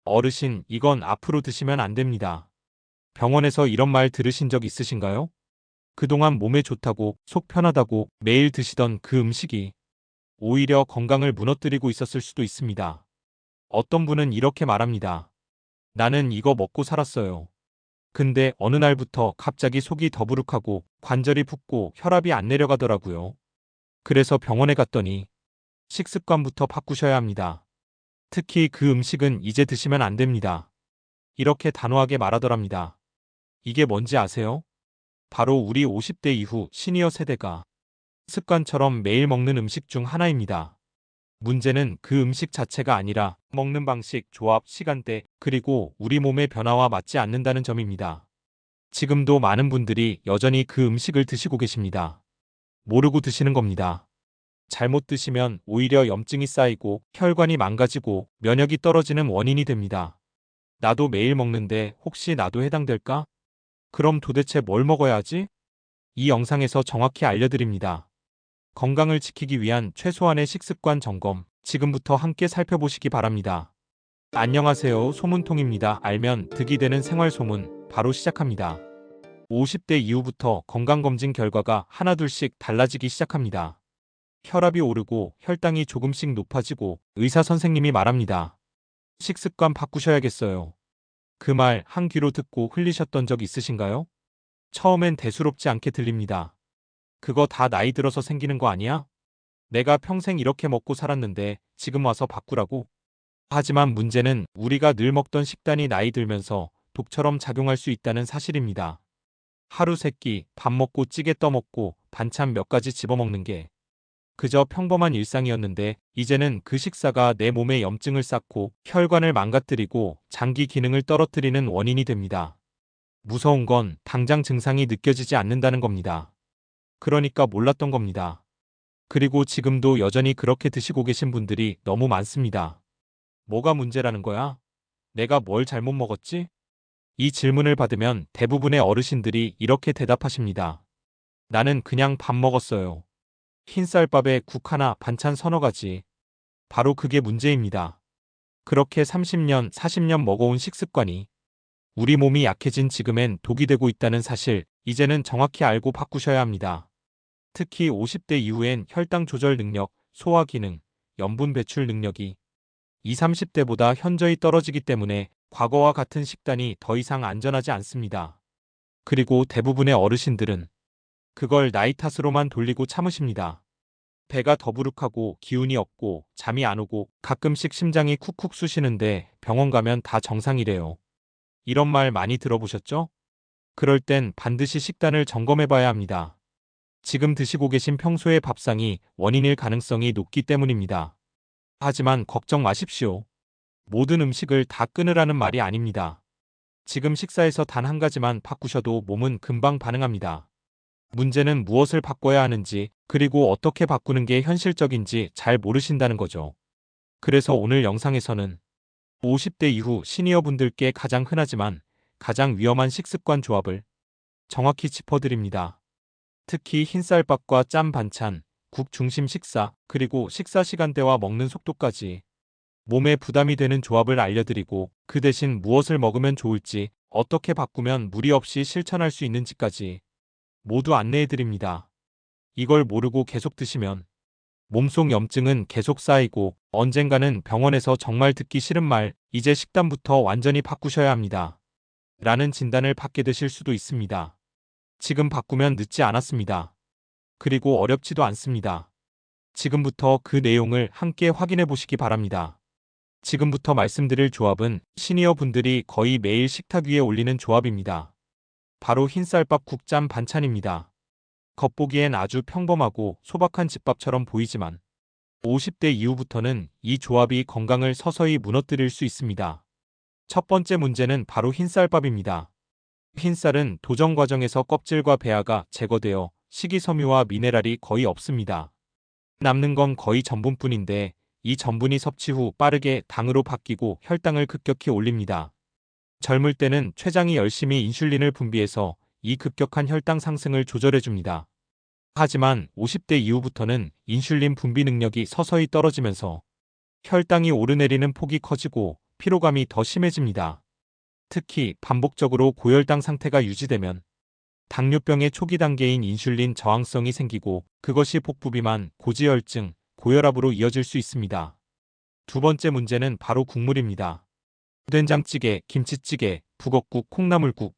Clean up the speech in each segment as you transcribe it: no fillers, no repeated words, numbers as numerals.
어르신, 이건 앞으로 드시면 안 됩니다. 병원에서 이런 말 들으신 적 있으신가요? 그동안 몸에 좋다고, 속 편하다고 매일 드시던 그 음식이 오히려 건강을 무너뜨리고 있었을 수도 있습니다. 어떤 분은 이렇게 말합니다. 나는 이거 먹고 살았어요. 근데 어느 날부터 갑자기 속이 더부룩하고 관절이 붓고 혈압이 안 내려가더라고요. 그래서 병원에 갔더니 식습관부터 바꾸셔야 합니다. 특히 그 음식은 이제 드시면 안 됩니다. 이렇게 단호하게 말하더랍니다. 이게 뭔지 아세요? 바로 우리 50대 이후 시니어 세대가 습관처럼 매일 먹는 음식 중 하나입니다. 문제는 그 음식 자체가 아니라 먹는 방식, 조합, 시간대, 그리고 우리 몸의 변화와 맞지 않는다는 점입니다. 지금도 많은 분들이 여전히 그 음식을 드시고 계십니다. 모르고 드시는 겁니다. 잘못 드시면 오히려 염증이 쌓이고 혈관이 망가지고 면역이 떨어지는 원인이 됩니다. 나도 매일 먹는데 혹시 나도 해당될까? 그럼 도대체 뭘 먹어야 하지? 이 영상에서 정확히 알려드립니다. 건강을 지키기 위한 최소한의 식습관 점검, 지금부터 함께 살펴보시기 바랍니다. 안녕하세요. 소문통입니다. 알면 득이 되는 생활소문, 바로 시작합니다. 50대 이후부터 건강검진 결과가 하나둘씩 달라지기 시작합니다. 혈압이 오르고 혈당이 조금씩 높아지고 의사 선생님이 말합니다. 식습관 바꾸셔야겠어요. 그 말 한 귀로 듣고 흘리셨던 적 있으신가요? 처음엔 대수롭지 않게 들립니다. 그거 다 나이 들어서 생기는 거 아니야? 내가 평생 이렇게 먹고 살았는데 지금 와서 바꾸라고? 하지만 문제는 우리가 늘 먹던 식단이 나이 들면서 독처럼 작용할 수 있다는 사실입니다. 하루 세 끼, 밥 먹고 찌개 떠먹고 반찬 몇 가지 집어먹는 게 그저 평범한 일상이었는데 이제는 그 식사가 내 몸에 염증을 쌓고 혈관을 망가뜨리고 장기 기능을 떨어뜨리는 원인이 됩니다. 무서운 건 당장 증상이 느껴지지 않는다는 겁니다. 그러니까 몰랐던 겁니다. 그리고 지금도 여전히 그렇게 드시고 계신 분들이 너무 많습니다. 뭐가 문제라는 거야? 내가 뭘 잘못 먹었지? 이 질문을 받으면 대부분의 어르신들이 이렇게 대답하십니다. 나는 그냥 밥 먹었어요. 흰쌀밥에 국 하나, 반찬 서너 가지. 바로 그게 문제입니다. 그렇게 30년, 40년 먹어온 식습관이 우리 몸이 약해진 지금엔 독이 되고 있다는 사실, 이제는 정확히 알고 바꾸셔야 합니다. 특히 50대 이후엔 혈당 조절 능력, 소화 기능, 염분 배출 능력이 20, 30대보다 현저히 떨어지기 때문에 과거와 같은 식단이 더 이상 안전하지 않습니다. 그리고 대부분의 어르신들은 그걸 나이 탓으로만 돌리고 참으십니다. 배가 더부룩하고 기운이 없고 잠이 안 오고 가끔씩 심장이 쿡쿡 쑤시는데 병원 가면 다 정상이래요. 이런 말 많이 들어보셨죠? 그럴 땐 반드시 식단을 점검해 봐야 합니다. 지금 드시고 계신 평소의 밥상이 원인일 가능성이 높기 때문입니다. 하지만 걱정 마십시오. 모든 음식을 다 끊으라는 말이 아닙니다. 지금 식사에서 단 한 가지만 바꾸셔도 몸은 금방 반응합니다. 문제는 무엇을 바꿔야 하는지, 그리고 어떻게 바꾸는 게 현실적인지 잘 모르신다는 거죠. 그래서 오늘 영상에서는 50대 이후 시니어분들께 가장 흔하지만 가장 위험한 식습관 조합을 정확히 짚어드립니다. 특히 흰쌀밥과 짠 반찬, 국 중심 식사, 그리고 식사 시간대와 먹는 속도까지 몸에 부담이 되는 조합을 알려드리고 그 대신 무엇을 먹으면 좋을지, 어떻게 바꾸면 무리 없이 실천할 수 있는지까지 모두 안내해드립니다. 이걸 모르고 계속 드시면 몸속 염증은 계속 쌓이고 언젠가는 병원에서 정말 듣기 싫은 말, 이제 식단부터 완전히 바꾸셔야 합니다. 라는 진단을 받게 되실 수도 있습니다. 지금 바꾸면 늦지 않았습니다. 그리고 어렵지도 않습니다. 지금부터 그 내용을 함께 확인해 보시기 바랍니다. 지금부터 말씀드릴 조합은 시니어 분들이 거의 매일 식탁 위에 올리는 조합입니다. 바로 흰쌀밥 국잠 반찬입니다. 겉보기엔 아주 평범하고 소박한 집밥처럼 보이지만 50대 이후부터는 이 조합이 건강을 서서히 무너뜨릴 수 있습니다. 첫 번째 문제는 바로 흰쌀밥입니다. 흰쌀은 도정 과정에서 껍질과 배아가 제거되어 식이섬유와 미네랄이 거의 없습니다. 남는 건 거의 전분뿐인데 이 전분이 섭취 후 빠르게 당으로 바뀌고 혈당을 급격히 올립니다. 젊을 때는 췌장이 열심히 인슐린을 분비해서 이 급격한 혈당 상승을 조절해줍니다. 하지만 50대 이후부터는 인슐린 분비 능력이 서서히 떨어지면서 혈당이 오르내리는 폭이 커지고 피로감이 더 심해집니다. 특히 반복적으로 고혈당 상태가 유지되면 당뇨병의 초기 단계인 인슐린 저항성이 생기고 그것이 복부비만, 고지혈증, 고혈압으로 이어질 수 있습니다. 두 번째 문제는 바로 국물입니다. 된장찌개, 김치찌개, 북엇국, 콩나물국,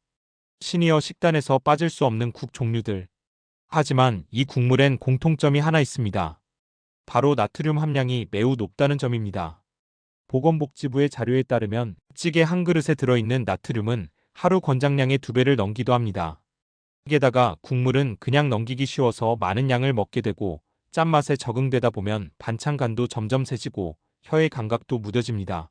시니어 식단에서 빠질 수 없는 국 종류들. 하지만 이 국물엔 공통점이 하나 있습니다. 바로 나트륨 함량이 매우 높다는 점입니다. 보건복지부의 자료에 따르면 찌개 한 그릇에 들어있는 나트륨은 하루 권장량의 2배를 넘기도 합니다. 게다가 국물은 그냥 넘기기 쉬워서 많은 양을 먹게 되고 짠맛에 적응되다 보면 반찬 간도 점점 세지고 혀의 감각도 무뎌집니다.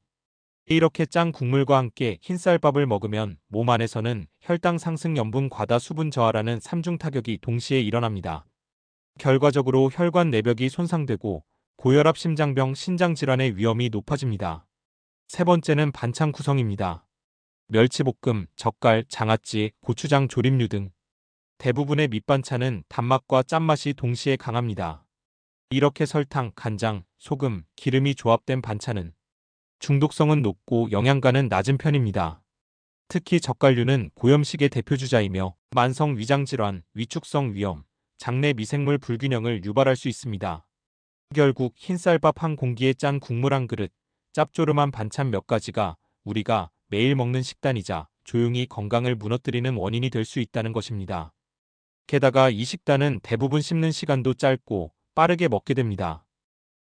이렇게 짠 국물과 함께 흰쌀밥을 먹으면 몸 안에서는 혈당 상승, 염분 과다, 수분 저하라는 3중 타격이 동시에 일어납니다. 결과적으로 혈관 내벽이 손상되고 고혈압, 심장병, 신장질환의 위험이 높아집니다. 세 번째는 반찬 구성입니다. 멸치볶음, 젓갈, 장아찌, 고추장 조림류 등 대부분의 밑반찬은 단맛과 짠맛이 동시에 강합니다. 이렇게 설탕, 간장, 소금, 기름이 조합된 반찬은 중독성은 높고 영양가는 낮은 편입니다. 특히 젓갈류는 고염식의 대표주자이며 만성 위장질환, 위축성 위염, 장내 미생물 불균형을 유발할 수 있습니다. 결국 흰쌀밥 한 공기에 짠 국물 한 그릇, 짭조름한 반찬 몇 가지가 우리가 매일 먹는 식단이자 조용히 건강을 무너뜨리는 원인이 될 수 있다는 것입니다. 게다가 이 식단은 대부분 씹는 시간도 짧고 빠르게 먹게 됩니다.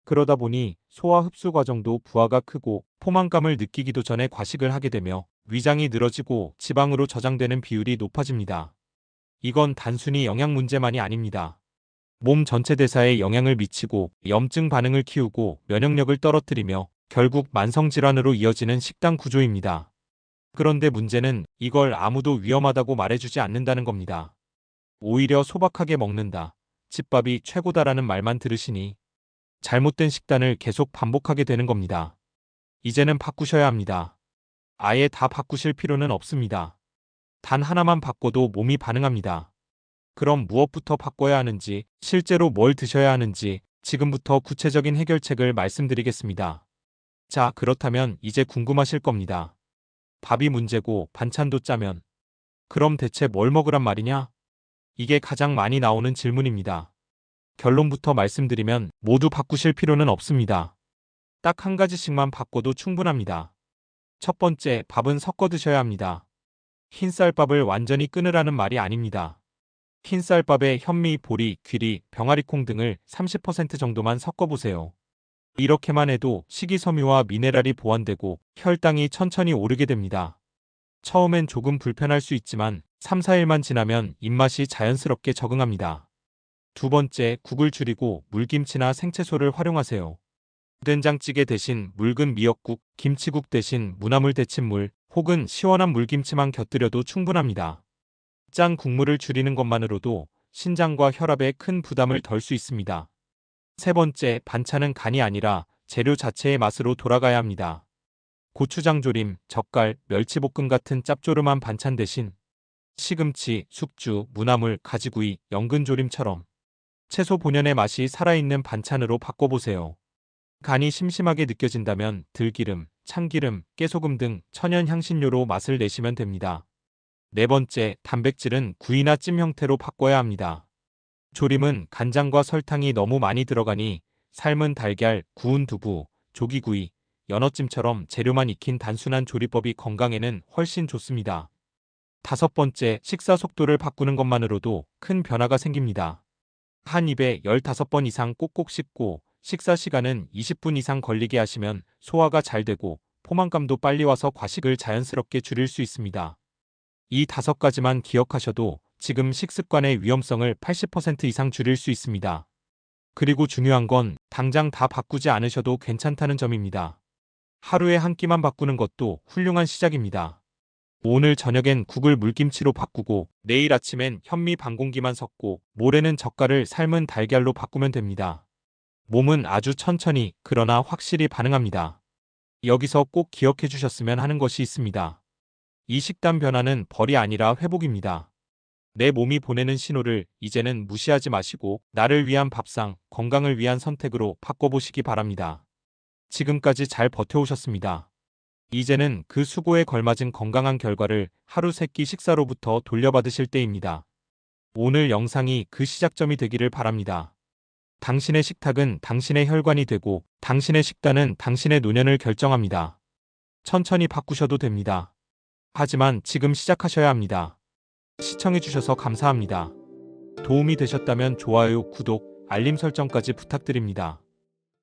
그러다 보니 소화 흡수 과정도 부하가 크고 포만감을 느끼기도 전에 과식을 하게 되며 위장이 늘어지고 지방으로 저장되는 비율이 높아집니다. 이건 단순히 영양 문제만이 아닙니다. 몸 전체 대사에 영향을 미치고 염증 반응을 키우고 면역력을 떨어뜨리며 결국 만성질환으로 이어지는 식단 구조입니다. 그런데 문제는 이걸 아무도 위험하다고 말해주지 않는다는 겁니다. 오히려 소박하게 먹는다, 집밥이 최고다라는 말만 들으시니 잘못된 식단을 계속 반복하게 되는 겁니다. 이제는 바꾸셔야 합니다. 아예 다 바꾸실 필요는 없습니다. 단 하나만 바꿔도 몸이 반응합니다. 그럼 무엇부터 바꿔야 하는지, 실제로 뭘 드셔야 하는지 지금부터 구체적인 해결책을 말씀드리겠습니다. 자, 그렇다면 이제 궁금하실 겁니다. 밥이 문제고 반찬도 짜면 그럼 대체 뭘 먹으란 말이냐? 이게 가장 많이 나오는 질문입니다. 결론부터 말씀드리면 모두 바꾸실 필요는 없습니다. 딱 한 가지씩만 바꿔도 충분합니다. 첫 번째, 밥은 섞어 드셔야 합니다. 흰쌀밥을 완전히 끊으라는 말이 아닙니다. 흰쌀밥에 현미, 보리, 귀리, 병아리콩 등을 30% 정도만 섞어보세요. 이렇게만 해도 식이섬유와 미네랄이 보완되고 혈당이 천천히 오르게 됩니다. 처음엔 조금 불편할 수 있지만 3, 4일만 지나면 입맛이 자연스럽게 적응합니다. 두 번째, 국을 줄이고 물김치나 생채소를 활용하세요. 된장찌개 대신 묽은 미역국, 김치국 대신 무나물 데친물 혹은 시원한 물김치만 곁들여도 충분합니다. 짠 국물을 줄이는 것만으로도 신장과 혈압에 큰 부담을 덜 수 있습니다. 세 번째, 반찬은 간이 아니라 재료 자체의 맛으로 돌아가야 합니다. 고추장 조림, 젓갈, 멸치볶음 같은 짭조름한 반찬 대신 시금치, 숙주, 무나물, 가지구이, 연근조림처럼 채소 본연의 맛이 살아있는 반찬으로 바꿔보세요. 간이 심심하게 느껴진다면 들기름, 참기름, 깨소금 등 천연 향신료로 맛을 내시면 됩니다. 네 번째, 단백질은 구이나 찜 형태로 바꿔야 합니다. 조림은 간장과 설탕이 너무 많이 들어가니 삶은 달걀, 구운 두부, 조기구이, 연어찜처럼 재료만 익힌 단순한 조리법이 건강에는 훨씬 좋습니다. 다섯 번째, 식사 속도를 바꾸는 것만으로도 큰 변화가 생깁니다. 한 입에 15번 이상 꼭꼭 씹고 식사 시간은 20분 이상 걸리게 하시면 소화가 잘 되고 포만감도 빨리 와서 과식을 자연스럽게 줄일 수 있습니다. 이 5가지만 기억하셔도 지금 식습관의 위험성을 80% 이상 줄일 수 있습니다. 그리고 중요한 건 당장 다 바꾸지 않으셔도 괜찮다는 점입니다. 하루에 한 끼만 바꾸는 것도 훌륭한 시작입니다. 오늘 저녁엔 국을 물김치로 바꾸고 내일 아침엔 현미 반 공기만 섞고 모레는 젓갈을 삶은 달걀로 바꾸면 됩니다. 몸은 아주 천천히 그러나 확실히 반응합니다. 여기서 꼭 기억해 주셨으면 하는 것이 있습니다. 이 식단 변화는 벌이 아니라 회복입니다. 내 몸이 보내는 신호를 이제는 무시하지 마시고 나를 위한 밥상, 건강을 위한 선택으로 바꿔보시기 바랍니다. 지금까지 잘 버텨오셨습니다. 이제는 그 수고에 걸맞은 건강한 결과를 하루 3끼 식사로부터 돌려받으실 때입니다. 오늘 영상이 그 시작점이 되기를 바랍니다. 당신의 식탁은 당신의 혈관이 되고 당신의 식단은 당신의 노년을 결정합니다. 천천히 바꾸셔도 됩니다. 하지만 지금 시작하셔야 합니다. 시청해주셔서 감사합니다. 도움이 되셨다면 좋아요, 구독, 알림 설정까지 부탁드립니다.